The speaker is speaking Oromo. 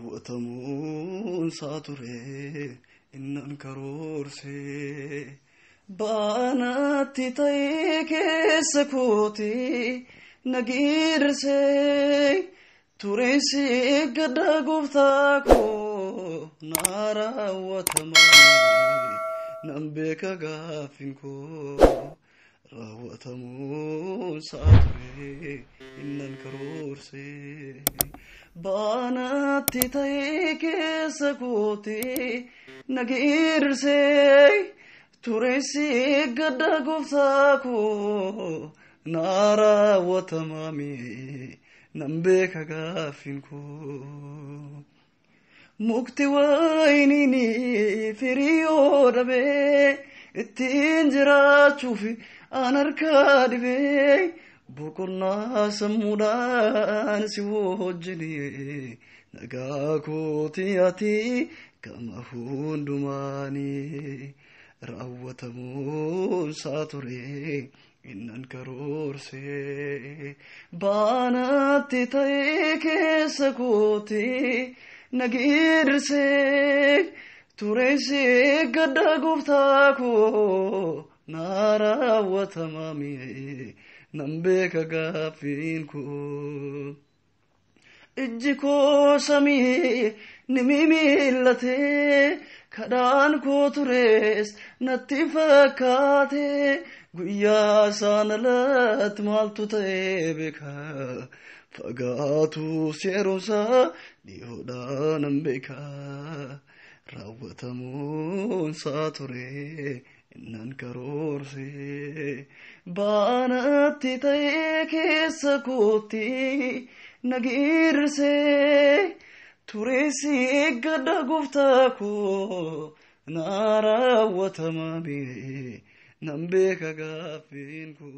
raawwatamuun isaa ture innan karoorse baanatti ta'ee keessa kooti nagiirse tureensi gadda gooftaa koo na raawwatamaa nan beeka gaaffiin koo raawwatamuun isaa ture innan karoorse baanatti ta'ee keessa kooti nagiirse tureensi gadda gooftaa koo na raawwatamaa nan beeka gaaffiin koo mukti waynini firii yoo dhabee ittiin jiraachuuf an harkaa dhibee boqonnaa sammuudhaan si wajjini nagaa kooti ati gama hundumaanii raawwatamuun isaa ture innan karoorse baanatti ta'ee keessa kooti nagiirse tureensi gadda gooftaa koo na raawwatamaa nan beeka gaaffiin koo ijji koo samii ni mimillate kadhaan koo tures natti fakkaate guyyaa isaan alatti maaltu ta'ee beeka fagaatus yeroonsaa dhiyoodhaa nan beeka raawwatamuun isaa ture innan karoorse baanatti ta'ee keessa kootti nagiirse tureensi gadda gooftaa koo na raawwatamaa nan beeka gaaffiin koo